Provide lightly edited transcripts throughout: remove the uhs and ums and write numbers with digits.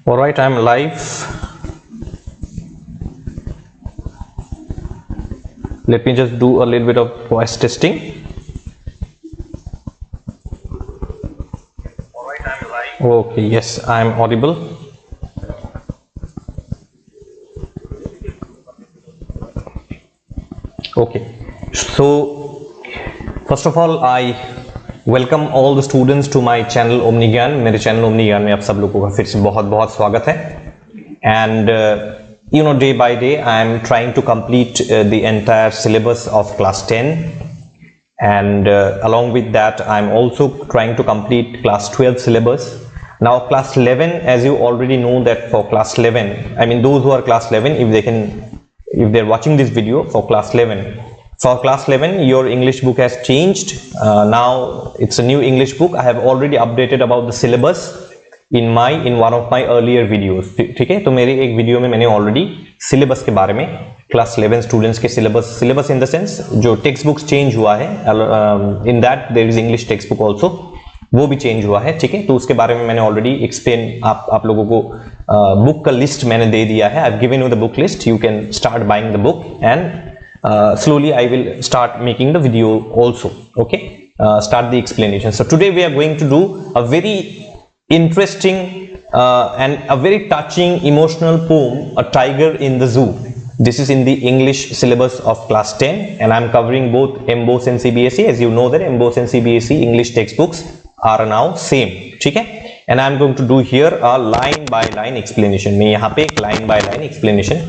All right, I'm live. Let me just do a little bit of voice testing. All right, I'm live. Okay, yes, I'm audible. Okay, so first of all, I welcome all the students to my channel omni Gyan. मेरे channel omni ज्ञान में आप सब लोगों का फिर से बहुत बहुत स्वागत है। And you know, day by day I am trying to complete the entire syllabus of class 10 and along with that I am also trying to complete class 12 syllabus. Now class 11, as you already know that for class 11, I mean those who are class 11, if they're watching this video for class 11, for class 11 your English book has changed. Now it's a new English book. I have already updated about the syllabus in one of my earlier videos. ठीक है, तो मेरे एक video में मैंने already syllabus के बारे में क्लास 11 स्टूडेंट्स के सिलेबस इन द सेंस जो टेक्स्ट बुक्स चेंज हुआ है, in that there is English text book also, वो भी चेंज हुआ है। ठीक है, तो उसके बारे में मैंने ऑलरेडी एक्सप्लेन आप लोगों को बुक का लिस्ट मैंने दे दिया है। I have given you the book list, you can start buying the book and slowly I will start making the video also. Okay, start the explanation. So today we are going to do a very interesting and a very touching emotional poem, A Tiger in the Zoo. This is in the English syllabus of class 10 and I am covering both MBOSE and CBSE. As you know that MBOSE and CBSE English textbooks are now same. ठीक है, and I am going to do here a line by line explanation. मैं यहाँ पे एक line by line explanation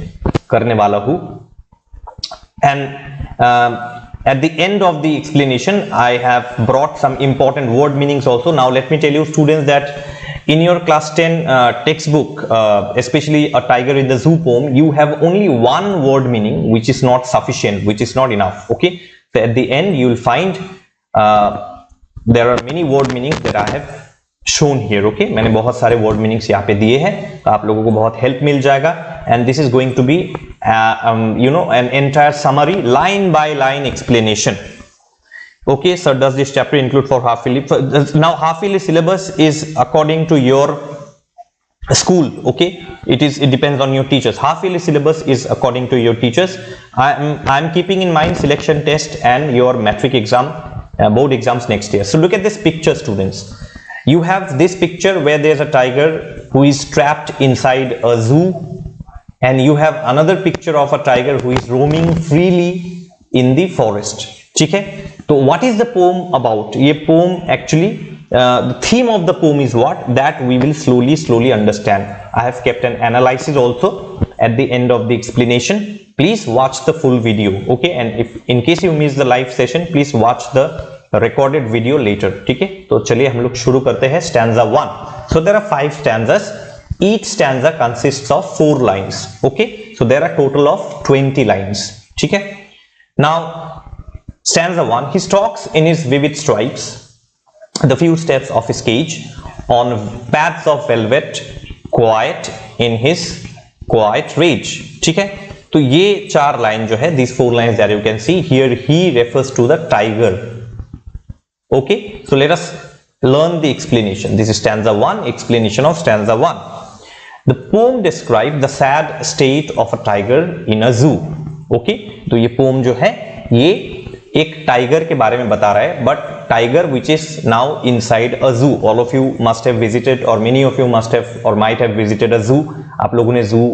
करने वाला हूँ. And at the end of the explanation I have brought some important word meanings also. Now let me tell you students that in your class 10 textbook, especially A Tiger in the Zoo poem, you have only one word meaning which is not sufficient, which is not enough. Okay, so at the end you will find there are many word meanings that I have shown here. Okay, मैंने बहुत सारे word meanings यहाँ पे दिए हैं, तो आप लोगों को बहुत help मिल जाएगा। And this is going to be you know, an entire summary, line by line explanation. Okay, so does this chapter include for half yearly? Now half yearly syllabus is according to your school. Okay, it depends on your teachers. Half yearly syllabus is according to your teachers. I am keeping in mind selection test and your matric exam, board exams next year. So look at this picture students. You have this picture where there's a tiger who is trapped inside a zoo, and you have another picture of a tiger who is roaming freely in the forest. ठीक है, तो what is the poem about? ये poem actually the theme of the poem is what? That we will slowly understand. I have kept an analysis also at the end of the explanation. Please watch the full video. Okay, and if in case you miss the live session, please watch the recorded video later. ठीक है, तो चलिए हम लोग शुरू करते हैं stanza 1. So there are 5 stanzas. Each stanza consists of 4 lines. Okay, so there are total of 20 lines. ठीक है, now stanza 1. He stalks in his vivid stripes the few steps of his cage on paths of velvet, quiet in his quiet rage. ठीक है, तो ये 4 line जो है, these 4 lines that you can see here, he refers to the tiger. Okay, so let us learn the explanation. This is stanza 1, explanation of stanza 1. The poem describes the sad state of a tiger in a zoo. Okay, तो ये poem जो है ये एक tiger के बारे में बता रहा है, but tiger which is now inside a zoo. All of you must have visited or many of you must have or might have visited a zoo. आप लोगों ने zoo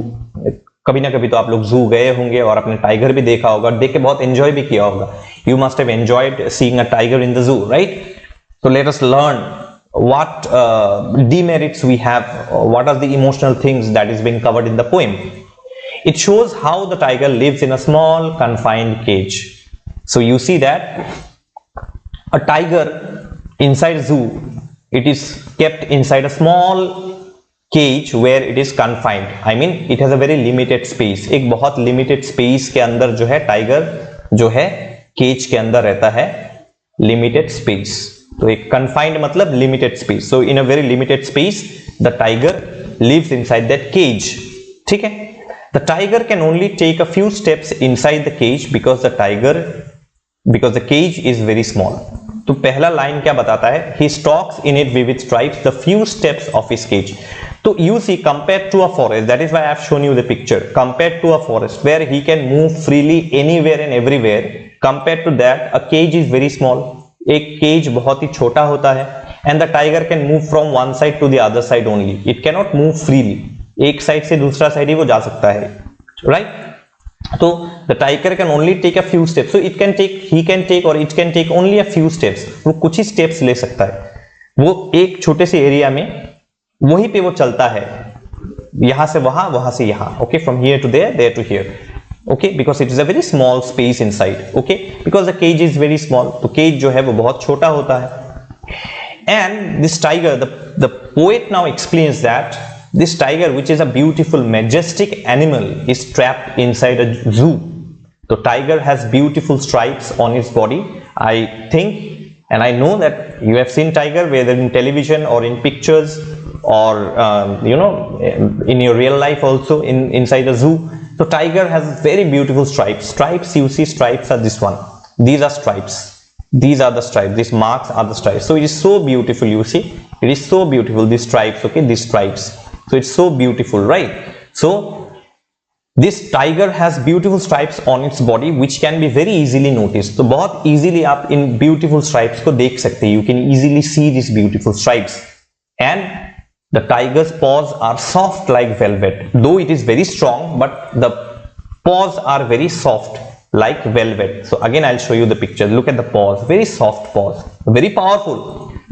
कभी ना कभी तो आप लोग zoo गए होंगे और अपने टाइगर भी देखा होगा, देख के बहुत enjoy भी किया होगा. You must have enjoyed seeing a tiger in the zoo, right? So let us learn what demerits we have, what are the emotional things that is being covered in the poem. It shows how the tiger lives in a small confined cage. So you see that a tiger inside zoo, it is kept inside a small cage where it is confined. I mean it has a very limited space. एक बहुत limited space के अंदर जो है tiger जो है cage के अंदर रहता है, limited space. तो एक confined मतलब limited space. So in a very limited space, the tiger lives inside that cage. ठीक है, the tiger can only take a few steps inside the cage because the cage is very small. तो पहला line क्या बताता है? He stalks in it with stripes the few steps of his cage. तो you see, compared to a forest, that is why I have shown you the picture, compared to a forest where he can move freely anywhere and everywhere, compared to that a cage is very small. एक cage बहुत ही छोटा होता है, and the tiger can move from one side to the other side only. It cannot move freely. एक side से दूसरा side ही वो जा सकता है, right? So the tiger can only take a few steps. So it can take, he can take or it can take only a few steps. वो कुछ ही steps ले सकता है. वो एक छोटे से एरिया में वहीं पे वो चलता है, यहां से वहां, वहां से यहां. Okay, from here to there, there to here. Okay, because it is a very small space inside. Okay, because the cage is very small. तो केज जो है वो बहुत छोटा होता है. And this tiger, the poet now explains that this tiger which is a beautiful majestic animal is trapped inside a zoo. तो tiger has beautiful stripes on its body. I think and I know that you have seen tiger whether in television or in pictures or you know, in your real life also inside a zoo. So tiger has very beautiful stripes. You see stripes are this one, these are stripes, these are the stripes, these marks are the stripes. So it is so beautiful, you see, it is so beautiful, these stripes. Okay, these stripes, so it's so beautiful, right? So this tiger has beautiful stripes on its body which can be very easily noticed. तो बहुत easily आप इन beautiful stripes को देख सकते हैं. You can easily see these beautiful stripes. And the tiger's paws are soft like velvet. Though it is very strong, but the paws are very soft like velvet. So again I'll show you the picture. Look at the paws, very soft paws, very powerful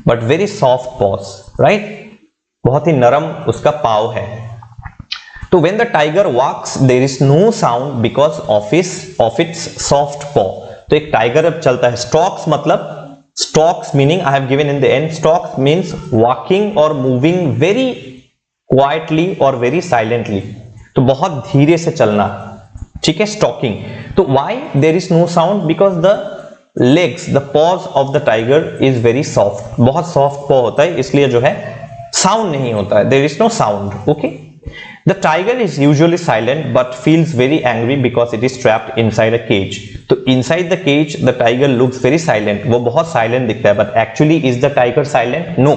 but very soft paws, right? बहुत ही नरम उसका पाव है. So when the tiger walks, there is no sound because of its soft paw. तो एक tiger अब चलता है, stalks मतलब, stalks meaning I have given in the end, stalks means walking or moving very quietly or very silently. तो बहुत धीरे से चलना, ठीक है, stalking. तो why there is no sound? Because the legs, the paws of the tiger is very soft. बहुत soft paw होता है, इसलिए जो है sound नहीं होता है. There is no sound. Okay. The tiger is usually silent but feels very angry because it is trapped inside a cage. तो inside the cage the tiger looks very silent. वो बहुत silent दिखता है, but actually is the tiger silent? No.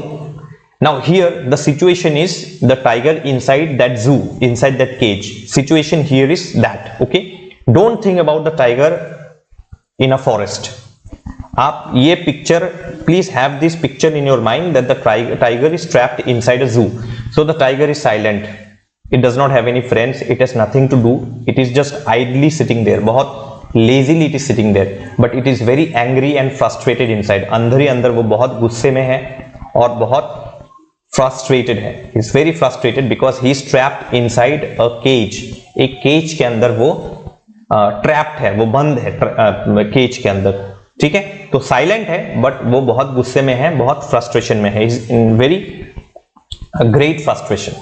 Now here the situation is the tiger inside that zoo, inside that cage. Situation here is that. Okay. Don't think about the tiger in a forest. आप ये picture, please have this picture in your mind that the tiger is trapped inside a zoo. So the tiger is silent. It does not have any friends, it has nothing to do, it is just idly sitting there. बहुत lazily it is sitting there, but it is very angry and frustrated inside. अंदर ही अंदर वो बहुत गुस्से में है और बहुत frustrated है. He is very frustrated because he is trapped inside a cage. एक cage के अंदर वो trapped है, वो बंद है cage के अंदर. ठीक है, तो silent है but वो बहुत गुस्से में है, बहुत frustration में है. He is in very great frustration.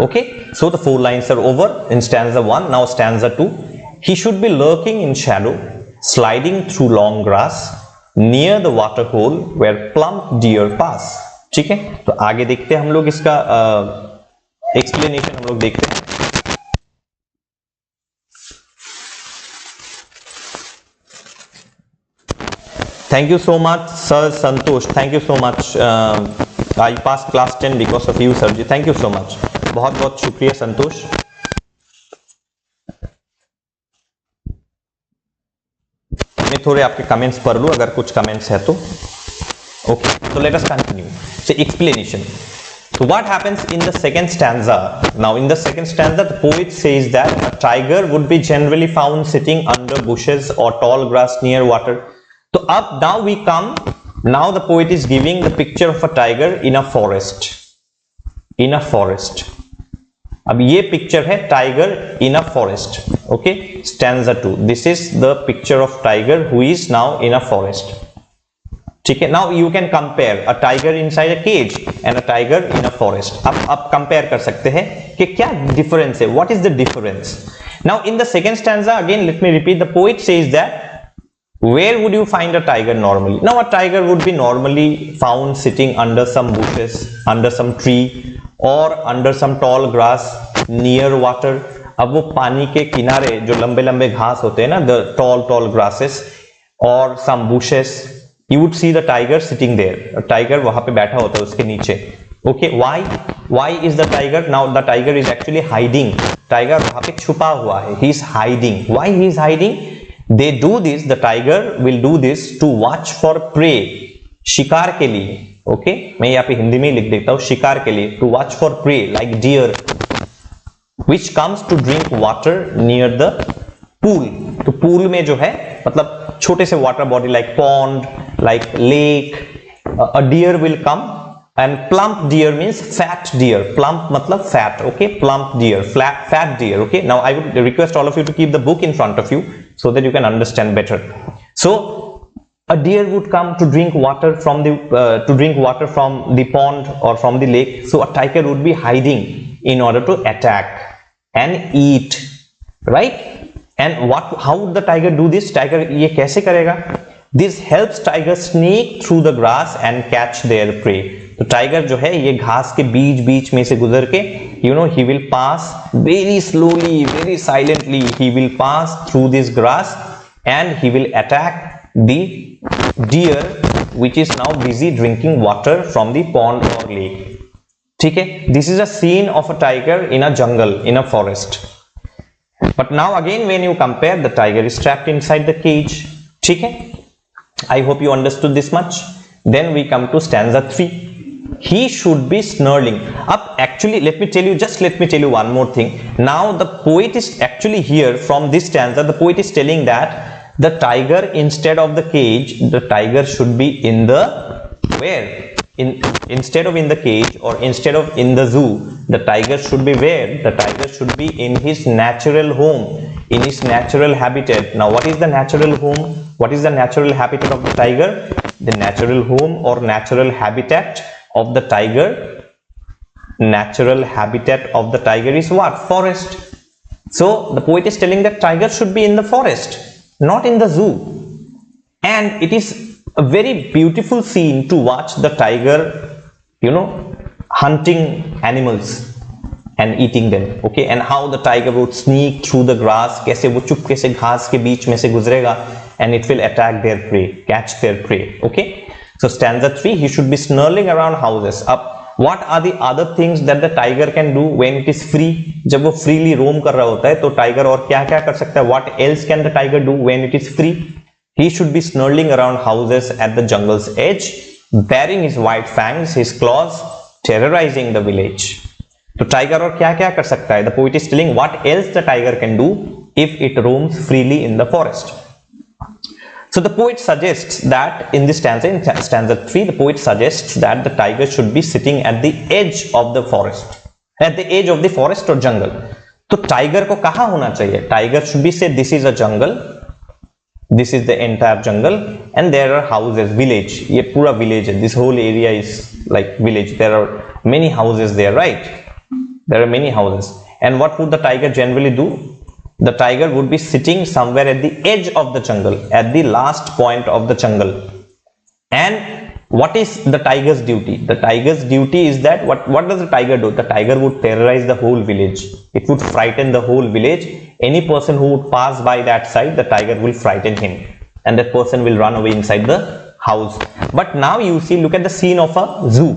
Okay, so the 4 lines are over in stanza 1. Now stanza 2. He should be lurking in shadow, sliding through long grass, near the water hole where plump deer pass. ठीक है, तो आगे देखते हैं हम लोग इसका explanation हम लोग देखते हैं. Thank you so much, Sir Santosh. Thank you so much. I passed class 10 because of you, sir. Thank you so much. बहुत बहुत शुक्रिया संतोष. मैं थोड़े आपके कमेंट्स पढ़ लूं अगर कुछ कमेंट्स है तो. Okay, so let us continue. So explanation. So what happens in the second stanza? Now in the second stanza the poet says that a tiger would be generally found sitting under bushes or tall grass near water. So up now we come. Now the poet is giving the picture of a tiger in a forest. In a forest. अब ये picture है tiger in a forest. Okay, stanza 2. This is the picture of tiger who is now in a forest. ठीक है, now you can compare a tiger inside a cage and a tiger in a forest. आप compare कर सकते हैं कि क्या difference है, what is the difference. Now in the second stanza again let me repeat, the poet says that where would you find a tiger normally? Now a tiger would be normally found sitting under some bushes, under some tree or under some tall grass near water. अब वो पानी के किनारे जो लंबे लंबे घास होते हैं ना, the tall grasses or some bushes, you would see the tiger sitting there. A tiger वहां पे बैठा होता है उसके नीचे. Okay, why? Why is the tiger? Now the tiger is actually hiding. Tiger वहां पे छुपा हुआ है. He is hiding. Why he is hiding? They do this. The tiger will do this to watch for prey. शिकार के लिए. Okay? मैं यहाँ पे हिंदी में लिख देता हूँ शिकार के लिए. To watch for prey like deer, which comes to drink water near the pool. तो pool में जो है मतलब छोटे से water body like pond, like lake. A deer will come. And plump deer means fat deer. Plump matlab fat. Okay, plump deer, fat deer. Okay, now I would request all of you to keep the book in front of you so that you can understand better. So a deer would come to drink water from the pond or from the lake. So a tiger would be hiding in order to attack and eat, right? And how would the tiger do this? Tiger ये कैसे करेगा? This helps tiger sneak through the grass and catch their prey. तो tiger जो है ये घास के बीच में से गुजर के he will pass very slowly, very silently, he will pass through this grass and he will attack the deer which is now busy drinking water from the pond or lake. ठीक है, this is a scene of a tiger in a jungle, in a forest. But now again when you compare, the tiger is trapped inside the cage. ठीक है, I hope you understood this much. Then we come to stanza 3. He should be snarling. Up actually, let me tell you one more thing. Now the poet is actually here from this stanza. The poet is telling that the tiger instead of the cage, the tiger should be in the where? Instead of in the cage or instead of in the zoo, the tiger should be where? The tiger should be in his natural home, in his natural habitat. Now what is the natural home? What is the natural habitat of the tiger? The natural home or natural habitat of the tiger, is what? Forest. So the poet is telling that tiger should be in the forest, not in the zoo. And it is a very beautiful scene to watch the tiger, hunting animals and eating them. Okay, and how the tiger would sneak through the grass, कैसे वो चुपके से घास के बीच में से गुजरेगा, and it will attack their prey, catch their prey. Okay. So stanza 3, he should be snarling around houses. Up, what are the other things that the tiger can do when it is free? जब वो freely roam कर रहा होता है तो tiger और क्या क्या कर सकता है? What else can the tiger do when it is free? He should be snarling around houses at the jungle's edge, baring his white fangs, his claws, terrorizing the village. तो tiger और क्या क्या कर सकता है? The poet is telling what else the tiger can do if it roams freely in the forest. So the poet suggests that in this stanza, in stanza 3, the poet suggests that the tiger should be sitting at the edge of the forest, at the edge of the forest or jungle. तो tiger को कहाँ होना चाहिए? Tiger should be said, this is a jungle, this is the entire jungle, and there are houses, village. ये पूरा village है. This whole area is like village. There are many houses there, right? There are many houses. And what would the tiger generally do? The tiger would be sitting somewhere at the edge of the jungle, at the last point of the jungle. And what is the tiger's duty? The tiger's duty is that what does the tiger do? The tiger would terrorize the whole village. It would frighten the whole village. Any person who would pass by that side, the tiger will frighten him, and that person will run away inside the house. But now you see, look at the scene of a zoo.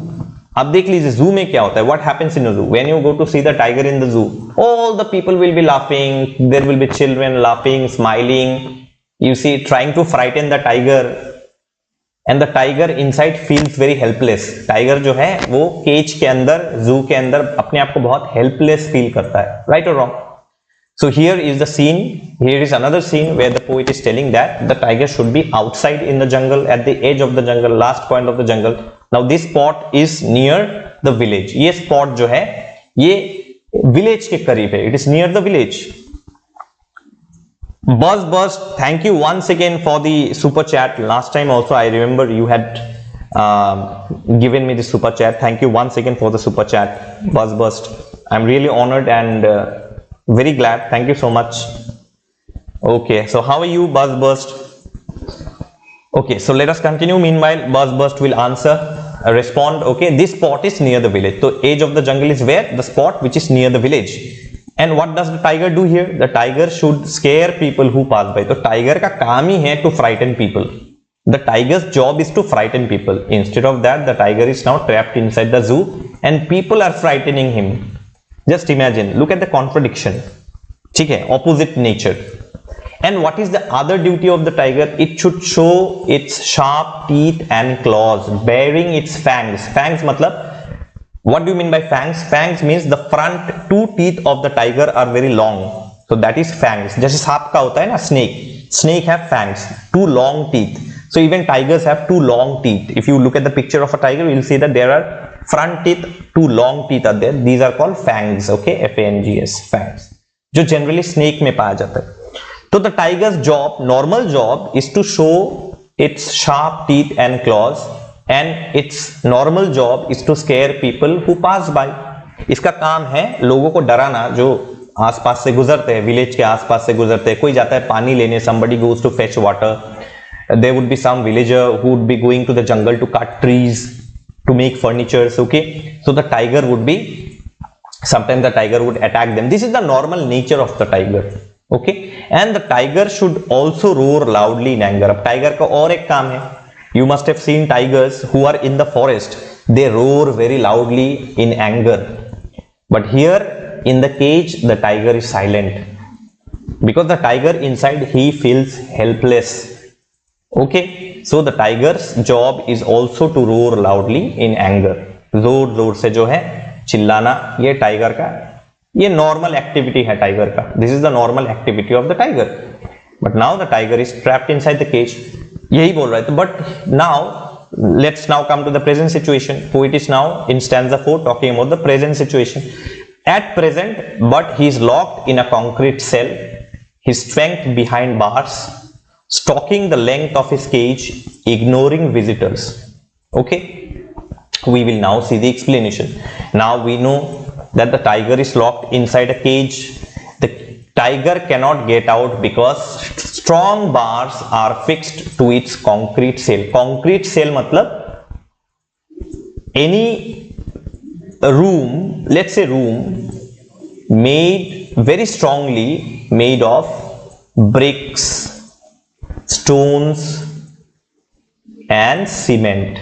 अब देख लीजिए zoo में क्या होता है. What happens in a zoo? When you go to see the tiger in the zoo, all the people will be laughing. There will be children laughing, smiling. You see, trying to frighten the tiger, and the tiger inside feels very helpless. Tiger जो है वो cage के अंदर, zoo के अंदर अपने आप को बहुत helpless feel करता है. Right or wrong? So here is the scene. Here is another scene where the poet is telling that the tiger should be outside in the jungle, at the edge of the jungle, last point of the jungle. Now this spot is near the village. ये spot जो है ये village के करीब है. It is near the village. Buzz, thank you once again for the super chat. Last time also I remember you had given me the super chat. Thank you once again for the super chat, Buzz. I'm really honored and very glad. Thank you so much. Okay, so how are you, Buzz? Okay, so let us continue. Meanwhile, Buzz will answer, respond. Okay, this spot is near the village. So edge of the jungle is where? The spot which is near the village. And what does the tiger do here? The tiger should scare people who pass by. So tiger का काम ही है to frighten people. The tiger's job is to frighten people. Instead of that, the tiger is now trapped inside the zoo and people are frightening him. Just imagine, look at the contradiction. ठीक है, opposite nature. And what is the other duty of the tiger? It should show its sharp teeth and claws, bearing its fangs. Fangs मतलब, what do you mean by fangs? Fangs means the front two teeth of the tiger are very long, so that is fangs. जैसे सांप का होता है ना, snake have fangs, two long teeth. So even tigers have two long teeth. If you look at the picture of a tiger, you will see that there are front teeth, two long teeth are there. These are called fangs. Okay, F-A-N-G-S, fangs, जो generally snake में पाया जाता है. So the tiger's job, normal job, is to show its sharp teeth and claws, and its normal job is to scare people who pass by. इसका काम है लोगों को डराना जो आसपास से गुजरते हैं, विलेज के आसपास से गुजरते हैं. कोई जाता है पानी लेने, somebody goes to fetch water. There would be some villager who would be going to the jungle to cut trees to make furnitures. Okay, so the tiger would be, sometimes the tiger would attack them. This is the normal nature of the tiger. Okay, and the tiger should also roar loudly in anger. अब tiger का और एक काम है. You must have seen tigers who are in the forest. They roar very loudly in anger. But here in the cage, the tiger is silent, because the tiger inside, he feels helpless. Okay, so the tiger's job is also to roar loudly in anger. जोर जोर से जो है चिल्लाना, ये tiger का, ये normal activity है टाइगर का. This is the normal activity of the tiger. But now the tiger is trapped inside the cage. यही बोल रहा है. तो but now let's now come to the present situation. Poet is now in stanza 4 talking about the present situation. At present, but he is locked in a concrete cell, his strength behind bars, stalking the length of his cage, ignoring visitors. Okay, we will now see the explanation. Now we know that the tiger is locked inside a cage. The tiger cannot get out because strong bars are fixed to its concrete cell. Concrete cell मतलब any room, let's say room made very strongly made of bricks, stones and cement.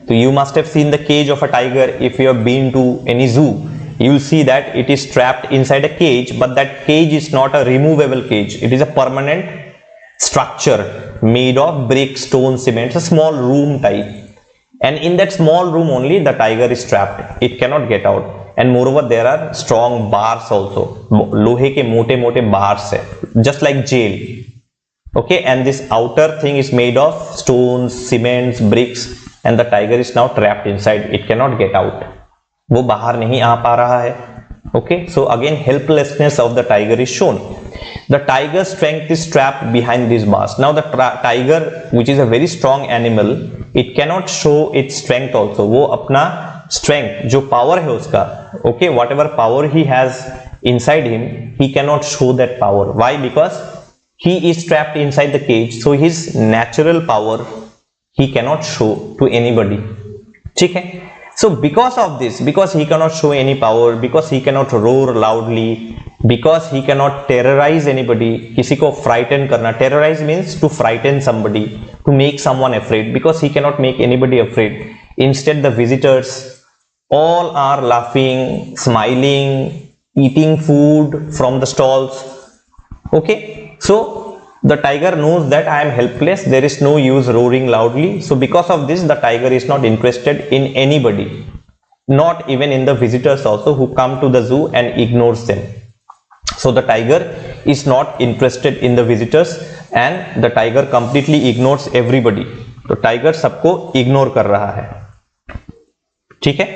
So you must have seen the cage of a tiger. If you have been to any zoo, you will see that it is trapped inside a cage, but that cage is not a removable cage. It is a permanent structure made of brick, stone, cement. It's a small room type. And in that small room only the tiger is trapped. It cannot get out. And moreover there are strong bars also. लोहे के मोटे मोटे bars है, just like jail. Okay, and this outer thing is made of stones, cements, bricks, and the tiger is now trapped inside. It cannot get out. वो बाहर नहीं आ पा रहा है. Okay, so again helplessness of the tiger is shown. The tiger's strength is trapped behind these bars. Now the tiger, which is a very strong animal, it cannot show its strength also. वो अपना strength, जो power है उसका, okay, whatever power he has inside him, he cannot show that power. Why? Because he is trapped inside the cage, so his natural power he cannot show to anybody. ठीक है? So because of this, because he cannot show any power, because he cannot roar loudly, because he cannot terrorize anybody, किसी को frighten करना, terrorize means to frighten somebody, to make someone afraid, because he cannot make anybody afraid. Instead the visitors all are laughing, smiling, eating food from the stalls. Okay, so the tiger knows that I am helpless, there is no use roaring loudly. So because of this the tiger is not interested in anybody, not even in the visitors also who come to the zoo, and ignores them. So the tiger is not interested in the visitors and the tiger completely ignores everybody. तो tiger सबको ignore कर रहा है. ठीक है?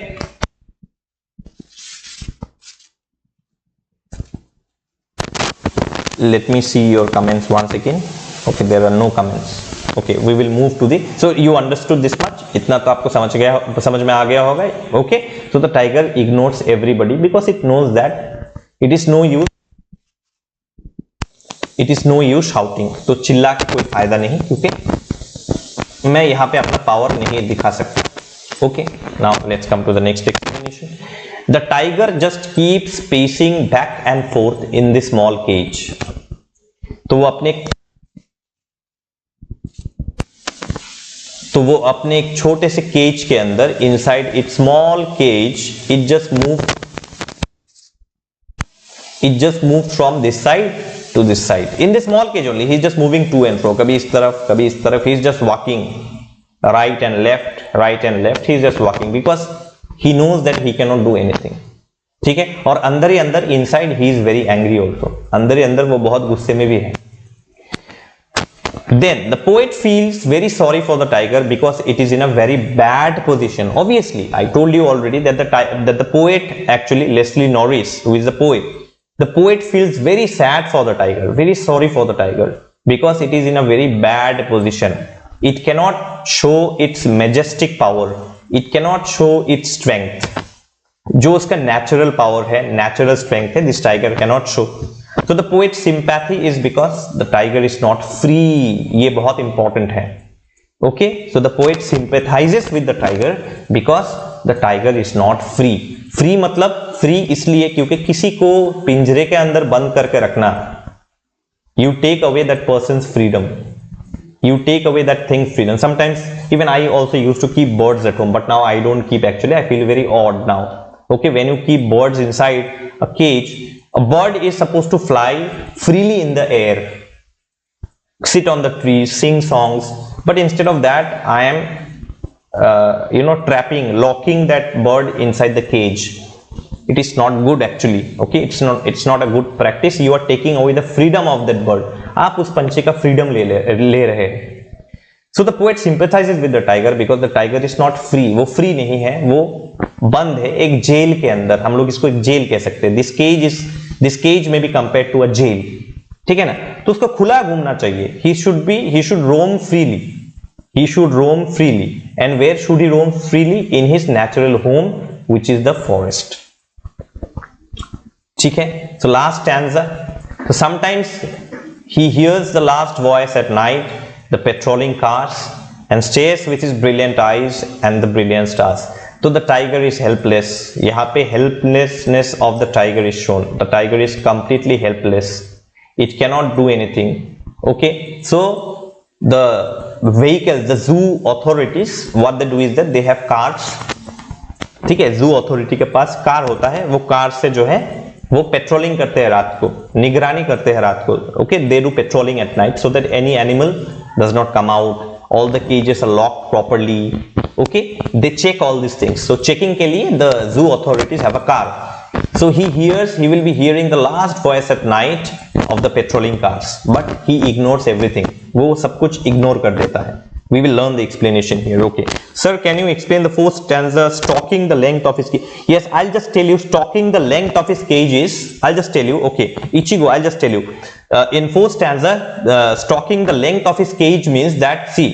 Let me see your comments once again. Okay, there are no comments. Okay, we will move to the, so you understood this much, इतना तो आपको समझ में आ गया होगा. Okay, so the tiger ignores everybody because it knows that it is no use shouting. तो चिल्ला के कोई फायदा नहीं, क्योंकि मैं यहाँ पे अपना पावर नहीं दिखा सकता. Okay, now let's come to the next explanation. The tiger just keeps pacing back and forth in the small cage. तो वो अपने तो वो अपने एक छोटे से केज के अंदर, inside it small cage, it just move from this side to this side in the small cage only. He is just moving to and fro, कभी इस तरफ कभी इस तरफ. He is just walking right and left. He is just walking because he knows that he cannot do anything. ठीक है. और अंदर ही अंदर, inside he is very angry also. अंदर ही अंदर वो बहुत गुस्से में भी है. Then the poet feels very sorry for the tiger because it is in a very bad position. Obviously, I told you already that the poet, actually Leslie Norris, who is the poet feels very sad for the tiger, very sorry for the tiger because it is in a very bad position. It cannot show its majestic power. It cannot show its strength. जो उसका natural power है, natural strength है, this tiger cannot show. So the poet's sympathy is because the tiger is not free. ये बहुत important है. Okay, so the poet sympathizes with the tiger because the tiger is not free. Free मतलब free इसलिए क्योंकि किसी को पिंजरे के अंदर बंद करके रखना, you take away that person's freedom. You take away that thing's freedom. Sometimes even I also used to keep birds at home, but now I don't keep. Actually, I feel very odd now. Okay, when you keep birds inside a cage, a bird is supposed to fly freely in the air, sit on the trees, sing songs, but instead of that I am locking that bird inside the cage. It is not good actually. Okay, it's not a good practice. You are taking away the freedom of that bird. आप उस पंछी का freedom ले रहे हैं. So the poet sympathizes with the tiger because the tiger is not free. वो free नहीं है, वो बंद है एक जेल के अंदर. हम लोग इसको एक जेल कह सकते हैं. This cage may be compared to a jail. ठीक है ना. तो उसको खुला घूमना चाहिए. He should roam freely. He should roam freely. And where should he roam freely? In his natural home, which is the forest. ठीक है. So last stanza. So sometimes he hears the last voice at night, the patrolling cars, and stares with his brilliant eyes and the brilliant stars. So the tiger is helpless. यहाँ पे helplessness of the tiger is shown. The tiger is completely helpless. It cannot do anything. Okay. So the vehicles, the zoo authorities, what they do is that they have cars. ठीक है. zoo authority के पास car होता है. वो car से जो है वो पेट्रोलिंग करते हैं रात को, निगरानी करते हैं रात को. Okay, they do patrolling at night so that any animal does not come out. All the cages are locked properly. Okay, they check all this things. So checking के लिए the zoo authorities have a car. So he will be hearing the last voice at night of the patrolling cars, but he ignores everything. वो सब कुछ ignore कर देता है. We will learn the explanation here. Okay, sir, can you explain the fourth stanza, stalking the length of his cage? Yes, I'll just tell you. Stalking the length of his cage is, I'll just tell you. Okay, Ichigo, I'll just tell you. In fourth stanza, stalking the length of his cage means that, see,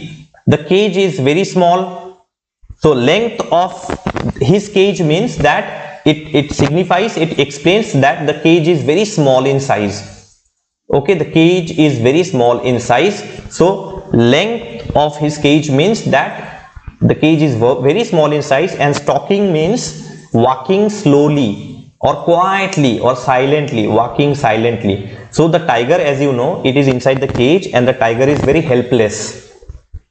the cage is very small. So length of his cage means that it signifies, it explains that the cage is very small in size. Okay, the cage is very small in size. So length of his cage means that the cage is very small in size, and stalking means walking slowly or quietly or silently, walking silently. So the tiger, as you know, it is inside the cage and the tiger is very helpless.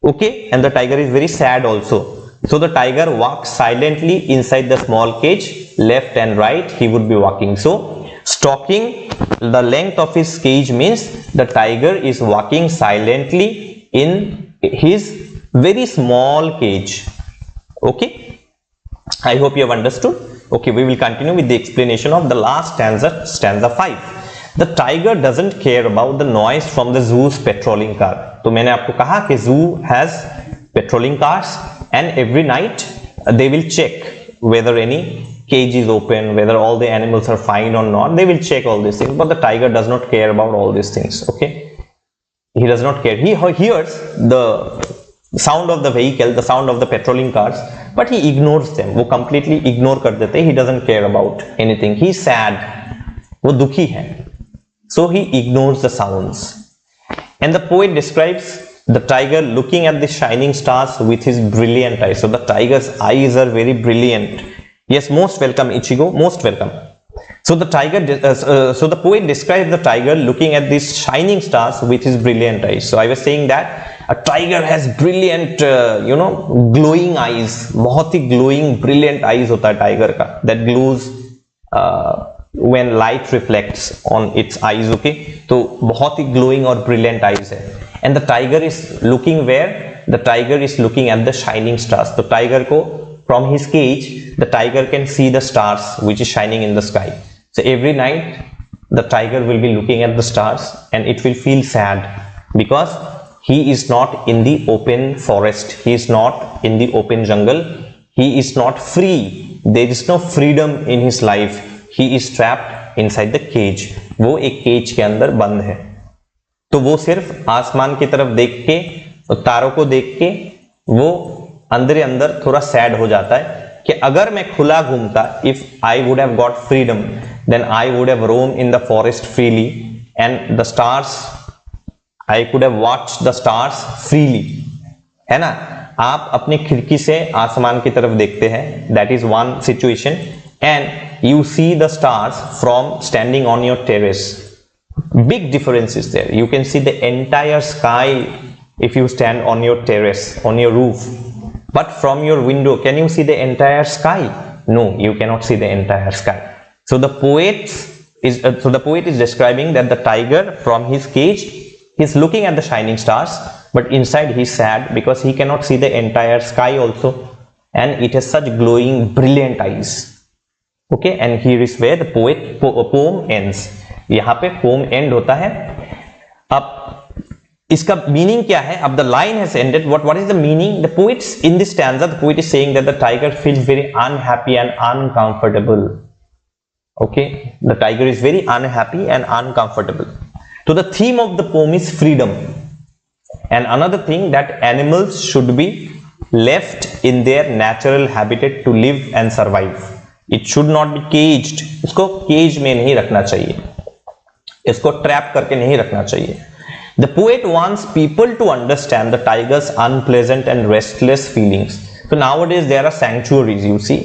Okay, and the tiger is very sad also. So the tiger walks silently inside the small cage, left and right he would be walking. So stalking the length of his cage means the tiger is walking silently in his very small cage. Okay, I hope you have understood. Okay, we will continue with the explanation of the last stanza, stanza 5. The tiger doesn't care about the noise from the zoo's patrolling car. तो मैंने आपको कहा कि zoo has patrolling cars and every night they will check whether any cage is open, whether all the animals are fine or not. They will check all these things, but the tiger does not care about all these things. Okay, he does not care. He hears the sound of the vehicle, the sound of the patrolling cars, but he ignores them. वो completely ignore कर देते. He doesn't care about anything. He is sad. वो दुखी है. So he ignores the sounds. And the poet describes the tiger looking at the shining stars with his brilliant eyes. So the tiger's eyes are very brilliant. Yes, most welcome Ichigo, most welcome. So the tiger, so the poet describes the tiger looking at these shining stars with his brilliant eyes. So I was saying that A tiger has brilliant glowing eyes, बहुत ही glowing brilliant eyes होता है tiger का, that glows when light reflects on its eyes. Okay, तो बहुत ही glowing और brilliant eyes है. And the tiger is looking where? The tiger is looking at the shining stars. तो tiger को from his cage, the tiger can see the stars which is shining in the sky. So every night the tiger will be looking at the stars and it will feel sad because he is not in the open forest, he is not in the open jungle, he is not free, there is no freedom in his life, he is trapped inside the cage. वो एक cage के अंदर बंद है. तो वो सिर्फ आसमान की तरफ देख के और तारों को देख के वो अंदर अंदर थोड़ा सैड हो जाता है कि अगर मैं खुला घूमता, if I would have got freedom, then I would have roam in the forest freely and the stars, I could have watch the stars freely. है ना, आप अपनी खिड़की से आसमान की तरफ देखते हैं, that is one situation, and you see the stars from standing on your terrace. Big difference is there. You can see the entire sky if you stand on your terrace, on your roof. But from your window, can you see the entire sky? No, you cannot see the entire sky. So the poet is describing that the tiger from his cage is looking at the shining stars, but inside he is sad because he cannot see the entire sky also, and it has such glowing, brilliant eyes. Okay, and here is where the poem ends. यहाँ पे pome and होता है. अब इसका meaning क्या है? अब the line has ended, what is the meaning? The poets in this stanza, the poet is saying that the tiger feels very unhappy and uncomfortable. Okay, the tiger is very unhappy and uncomfortable. तो the theme of the poem is freedom, and another thing that animals should be left in their natural habitat to live and survive. It should not be caged. इसको cage में नहीं रखना चाहिए, इसको trap करके नहीं रखना चाहिए. The poet wants people to understand the tiger's unpleasant and restless feelings. So nowadays there are sanctuaries, you see,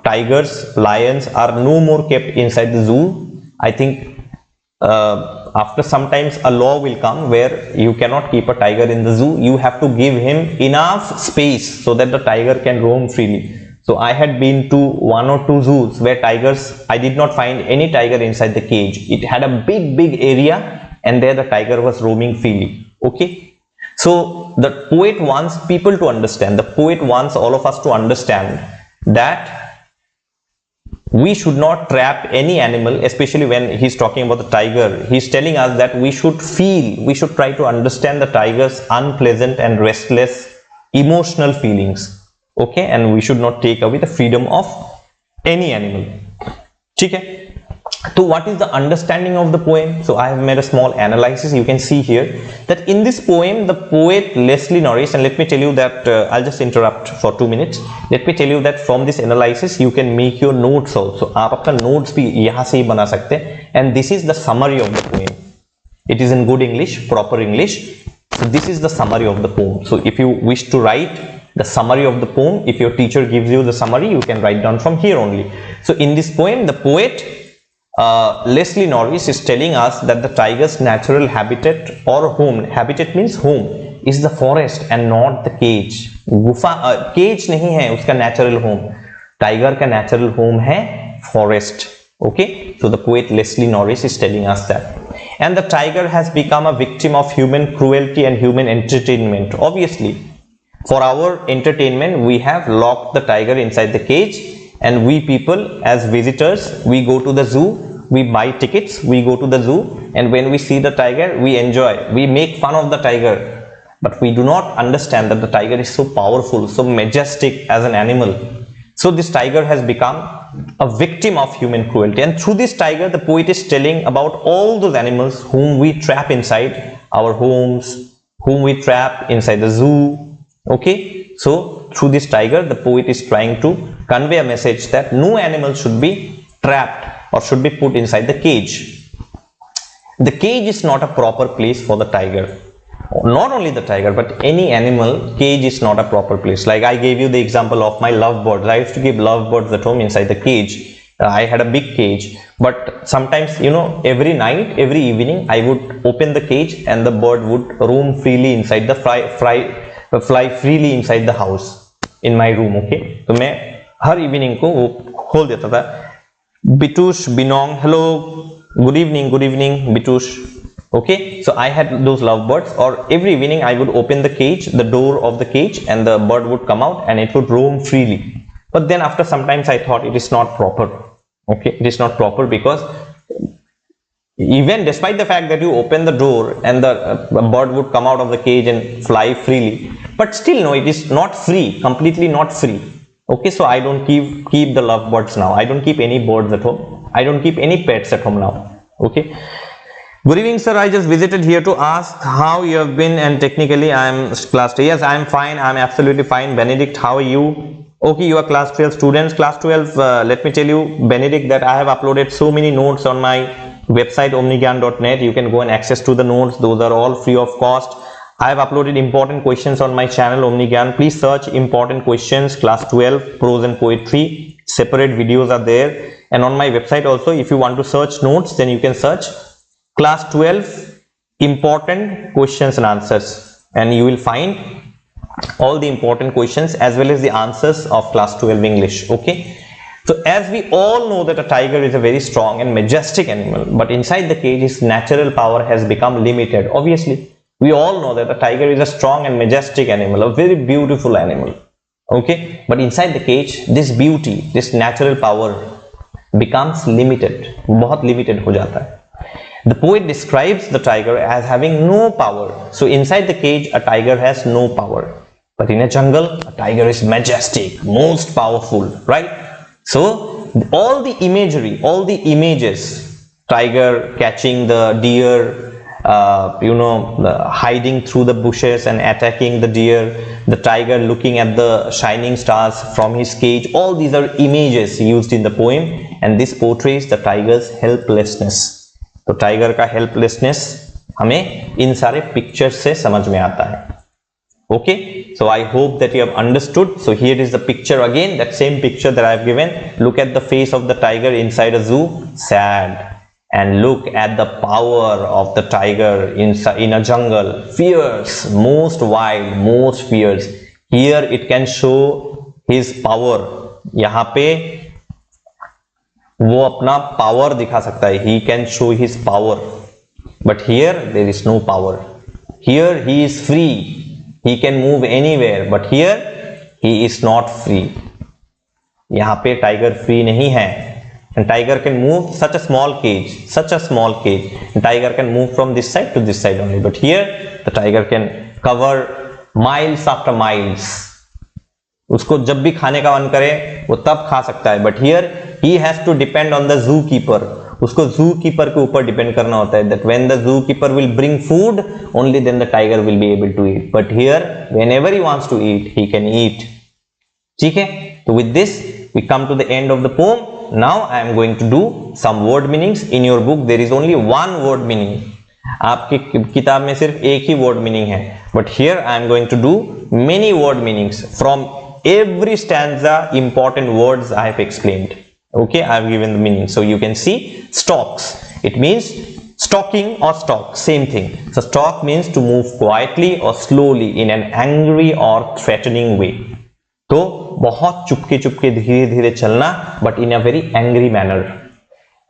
tigers, lions are no more kept inside the zoo. I think after sometimes a law will come where you cannot keep a tiger in the zoo. You have to give him enough space so that the tiger can roam freely. So I had been to 1 or 2 zoos where tigers, I did not find any tiger inside the cage. It had a big area and there the tiger was roaming freely. Okay, so the poet wants people to understand, the poet wants all of us to understand that we should not trap any animal, especially when he's talking about the tiger. He's telling us that we should feel, we should try to understand the tiger's unpleasant and restless emotional feelings. Okay, and we should not take away the freedom of any animal. ठीक है, so what is the understanding of the poem? So I have made a small analysis. You can see here that in this poem the poet Leslie Norris, and let me tell you that I'll just interrupt for 2 minutes. Let me tell you that from this analysis you can make your notes also. आप अपना notes भी यहाँ से ही बना सकते हैं, and this is the summary of the poem. It is in good English, proper English. So this is the summary of the poem. So if you wish to write the summary of the poem, if your teacher gives you the summary, you can write down from here only. So in this poem the poet Leslie Norris is telling us that the tiger's natural habitat or home, habitat means home, is the forest and not the cage. गुफा cage नहीं है उसका natural home. Tiger का natural home है forest. Okay, so the poet Leslie Norris is telling us that. And the tiger has become a victim of human cruelty and human entertainment. Obviously, for our entertainment we have locked the tiger inside the cage, and we people as visitors, we go to the zoo, we buy tickets, we go to the zoo, and when we see the tiger we enjoy, we make fun of the tiger, but we do not understand that the tiger is so powerful, so majestic as an animal. So this tiger has become a victim of human cruelty, and through this tiger the poet is telling about all those animals whom we trap inside our homes, whom we trap inside the zoo. Okay, so through this tiger the poet is trying to convey a message that no animal should be trapped or should be put inside the cage. The cage is not a proper place for the tiger. Not only the tiger but any animal, cage is not a proper place. Like I gave you the example of my lovebirds. I used to keep lovebirds at home inside the cage, I had a big cage, but sometimes, you know, every night, every evening, I would open the cage and the bird would roam freely inside the fly freely inside the house in my room. Okay, तो मैं हर evening को वो खोल देता था. Bitush Binong, hello, good evening Bitush. Okay, so I had those lovebirds, or every evening I would open the cage, the door of the cage, and the bird would come out and it would roam freely. But then after some times I thought it is not proper. Okay, it is not proper, because even despite the fact that you open the door and the bird would come out of the cage and fly freely, but still no, it is not free, completely not free. Okay, so I don't keep the lovebirds now. I don't keep any birds at home. I don't keep any pets at home now. Okay. Good evening, sir. I just visited here to ask how you have been, and technically I am class 10. Yes, I am fine. I am absolutely fine. Benedict, how are you? Okay, you are class 12 students. Class 12, let me tell you, Benedict, that I have uploaded so many notes on my website omnigyan.net. You can go and access to the notes. Those are all free of cost. I have uploaded important questions on my channel Omni Gyan. Please search important questions, class 12, prose and poetry. Separate videos are there. And on my website also, if you want to search notes, then you can search class 12 important questions and answers, and you will find all the important questions as well as the answers of class 12 English. Okay, so as we all know that a tiger is a very strong and majestic animal, but inside the cage his natural power has become limited. Obviously, we all know that a tiger is a strong and majestic animal, a very beautiful animal. Okay, but inside the cage this beauty, this natural power becomes limited, बहुत limited हो जाता है. The poet describes the tiger as having no power. So inside the cage a tiger has no power, but in a jungle a tiger is majestic, most powerful, right? So all the imagery, all the images, tiger catching the deer, hiding through the bushes and attacking the deer, the tiger looking at the shining stars from his cage, all these are images used in the poem, and this portrays the tiger's helplessness. तो tiger का helplessness हमें इन सारे pictures से समझ में आता है. Okay, so I hope that you have understood. So here is the picture again, that same picture that I have given. Look at the face of the tiger inside a zoo, sad, and look at the power of the tiger in a jungle, fierce, most wild, most fierce. Here it can show his power. यहाँ पे वो अपना power दिखा सकता है. He can show his power, but here there is no power. Here he is free, he can move anywhere, but here he is not free. यहाँ पे tiger free नहीं है. And tiger can move such a small cage, and tiger can move from this side to this side only, but here the tiger can cover miles after miles. उसको जब भी खाने का मन करे वो तब खा सकता है, but here he has to depend on the zookeeper. उसको zookeeper के ऊपर डिपेंड करना होता है, that when the zookeeper will bring food, only then the tiger will be able to eat. But here, whenever he wants to eat, he can eat. ठीक है? So with this, we come to the end of the poem. Now I am going to do some word meanings. In your book, there is only one word meaning. आपकी किताब में सिर्फ एक ही word meaning है. But here I am going to do many word meanings from every stanza. Important words I have explained. Okay, I have given the meaning. So you can see stalks. It means stalking or stalk, same thing. So stalk means to move quietly or slowly in an angry or threatening way. तो बहुत चुपके चुपके धीरे धीरे चलना, but in a very angry manner.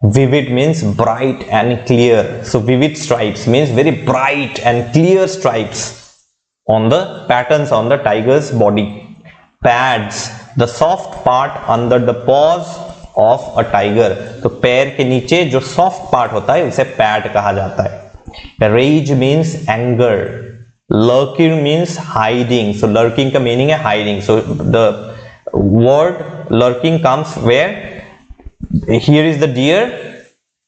Vivid means bright and clear. So vivid stripes means very bright and clear stripes on the patterns on the tiger's body. Pads, the soft part under the paws of a tiger. तो पैर के नीचे जो soft part होता है उसे pad कहा जाता है. Rage means anger. Lurking means hiding. So lurking का meaning है hiding. So the word lurking comes where here is the deer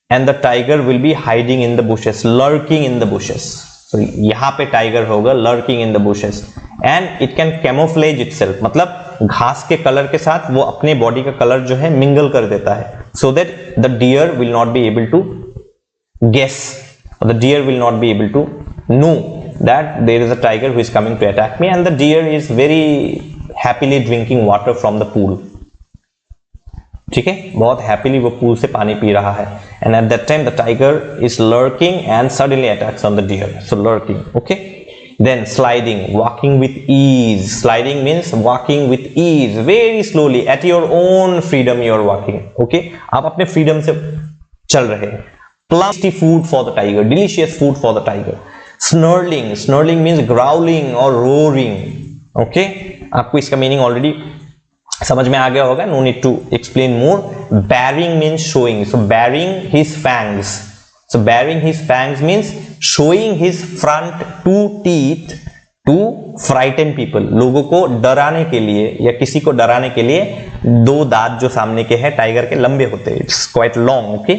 and the tiger will be hiding in the bushes, lurking in the bushes. So यहाँ पे tiger होगा lurking in the bushes, and it can camouflage itself. मतलब घास के colour के साथ वो अपने बॉडी का कलर जो है मिंगल कर देता है, so that the deer will not be able to guess, or the deer will not be able to know that there is a tiger who is coming to attack me, and the deer is very happily drinking water from the pool. ठीक है, बहुत happily वो pool से पानी पी रहा है. And at that time the tiger is lurking and suddenly attacks on the deer. So lurking. Okay. Then sliding, walking with ease. Sliding means walking with ease, very slowly, at your own freedom you are walking. Okay, आप अपने freedom से चल रहे हैं. Tasty food for the tiger, delicious food for the tiger. Snarling, snarling means growling or roaring. Okay, आपको इसका meaning already समझ में आ गया होगा. No need to explain more. Baring means showing. So baring his fangs. So baring his fangs means showing his front two teeth to frighten people. लोगों को डराने के लिए या किसी को डराने के लिए दो दांत जो सामने के हैं टाइगर के लंबे होते हैं. It's quite long. Okay.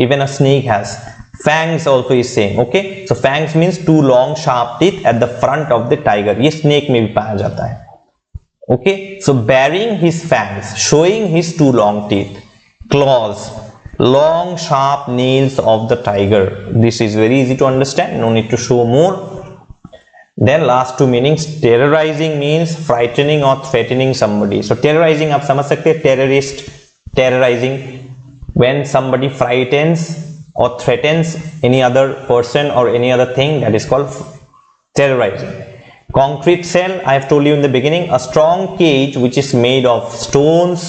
Even a snake has fangs also is same. Okay. So fangs means two long sharp teeth at the front of the tiger. ये snake में भी पाया जाता है. Okay. So baring his fangs, showing his two long teeth. Claws, long sharp nails of the tiger. This is very easy to understand, no need to show more. Then last two meanings. Terrorizing means frightening or threatening somebody. So terrorizing आप समझ सकते हैं, terrorist, terrorizing, when somebody frightens or threatens any other person or any other thing, that is called terrorizing. Concrete cell, I have told you in the beginning, a strong cage which is made of stones,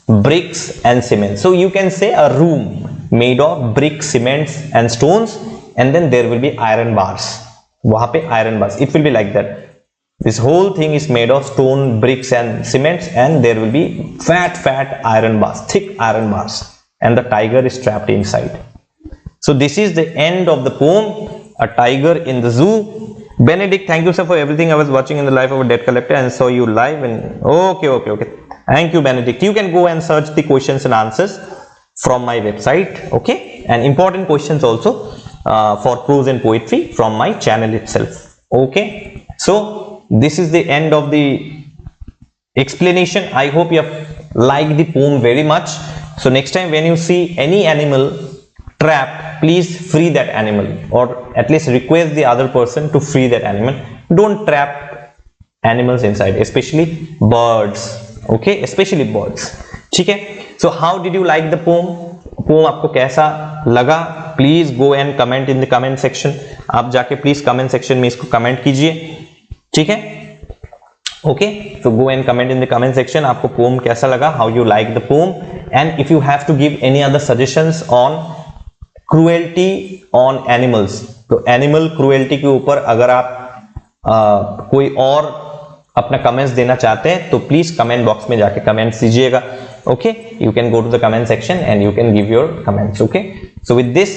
bricks and cement. So you can say a room made of bricks, cements and stones, and then there will be iron bars. वहां पे iron bars. It will be like that. This whole thing is made of stone, bricks and cements, and there will be fat iron bars, thick iron bars, and the tiger is trapped inside. So this is the end of the poem, A Tiger in the Zoo. Benedict, thank you sir for everything. I was watching in the life of a debt collector and saw you live. And okay. Thank you, Benedict. You can go and search the questions and answers from my website. Okay, and important questions also for prose and poetry from my channel itself. Okay, so this is the end of the explanation. I hope you have liked the poem very much. So next time when you see any animal trapped, please free that animal, or at least request the other person to free that animal. Don't trap animals inside, especially birds. Okay, especially birds. ठीक है. So how did you like the poem? Poem आपको कैसा लगा? Please go and comment in the comment section. आप जाके please comment section में इसको comment कीजिए. ठीक है. Okay, so go and comment in the comment section. आपको poem कैसा लगा? How you like the poem? And if you have to give any other suggestions on cruelty on animals, तो animal cruelty के ऊपर अगर आप कोई और अपना कमेंट्स देना चाहते हैं तो प्लीज कमेंट बॉक्स में जाके कमेंट्स दीजिएगा. Okay, you can go to the comment section and you can give your comments. Okay, so with this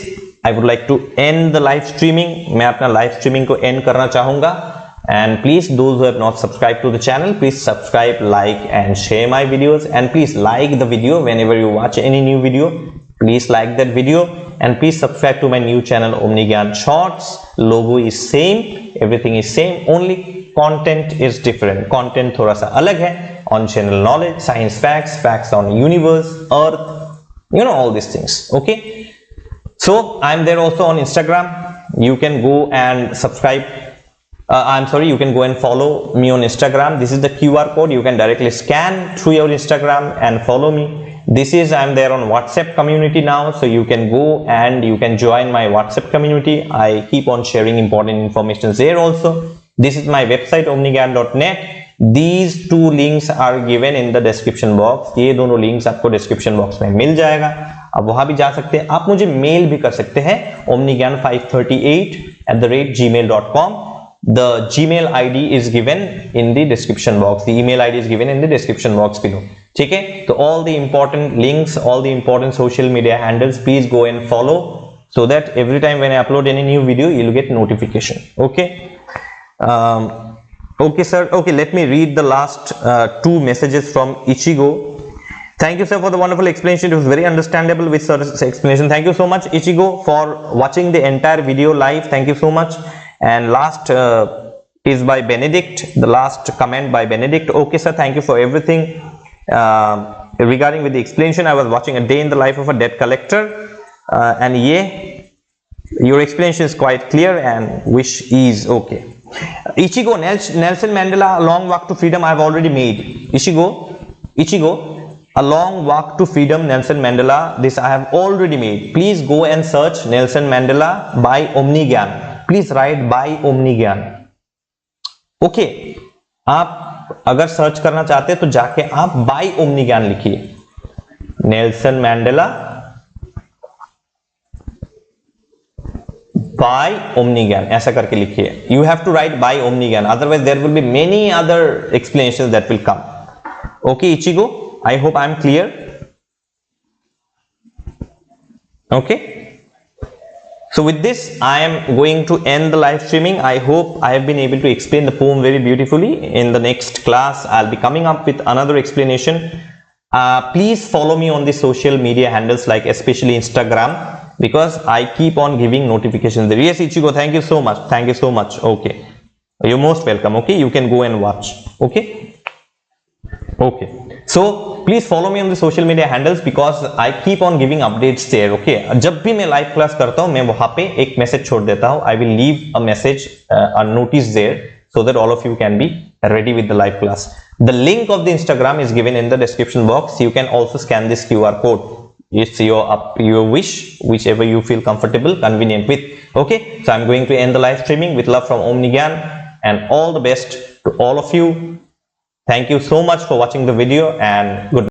I would like to end the live streaming. मैं अपना live streaming को end करना चाहूंगा. And please those who have not subscribe to the channel, please subscribe, like and share my videos, and please like the video whenever you watch any new video. Please like that video and please subscribe to my new channel Omni Gyan Shorts. Logo is same, everything is same, only content is different. Content थोड़ा सा अलग है on general knowledge, science facts, facts on universe, earth, you know, all these things. Okay, so I'm there also on Instagram. You can go and subscribe. You can go and follow me on Instagram. This is the QR code. You can directly scan through your Instagram and follow me. This is, I'm there on WhatsApp community now, so you can go and you can join my WhatsApp community. I keep on sharing important information there also. This is my website omnigyan.net. These two links are given in the description box. ये दोनों links आपको description box में मिल जाएगा. आप वहां भी जा सकते हैं. आप मुझे मेल भी कर सकते हैं omnigyan538@gmail.com. The Gmail ID is given in the description box. The email ID is given in the description box below. ठीक है, तो all the important links, all the important social media handles, please go and follow so that every time when I upload any new video, you'll get notification. Okay. Okay, sir. Okay, let me read the last two messages from Ichigo. Thank you, sir, for the wonderful explanation. It was very understandable with sir's explanation. Thank you so much, Ichigo, for watching the entire video live. Thank you so much. And last is by Benedict. The last comment by Benedict. Okay, sir. Thank you for everything. Regarding with the explanation, I was watching A Day in the Life of a Debt Collector, and your explanation is quite clear and wish is okay. Ichigo, Nelson Mandela, Long Walk to Freedom, I have already made. Ichigo, A Long Walk to Freedom, Nelson Mandela. This I have already made. Please go and search Nelson Mandela by Omni Gyan. Please write by Omni Gyan. Okay. आप अगर search करना चाहते हैं तो जाके आप bye omni ज्ञान लिखिए. नेल्सन मैंडेला बाय ओमनी ज्ञान ऐसा करके लिखिए. You have to write by omni ज्ञान, otherwise there will be many other explanations that will come. Okay Ichigo, I hope I am clear. Okay, so with this I am going to end the live streaming. I hope I have been able to explain the poem very beautifully. In the next class I'll be coming up with another explanation. Please follow me on the social media handles, like especially Instagram, because I keep on giving notifications there. Yes Ichigo, thank you so much, thank you so much. Okay, you're most welcome. Okay, you can go and watch. Okay, so please follow me on the social media handles because I keep on giving updates there. Okay, जब भी मैं live class करता हूँ मैं वहां पे एक message छोड़ देता हूँ. I will leave a message, a notice there, so that all of you can be ready with the live class. The link of the Instagram is given in the description box. You can also scan this QR code. It's your wish, whichever you feel comfortable, convenient with. Okay, so I'm going to end the live streaming with love from Omni Gyan, and all the best to all of you. Thank you so much for watching the video, and good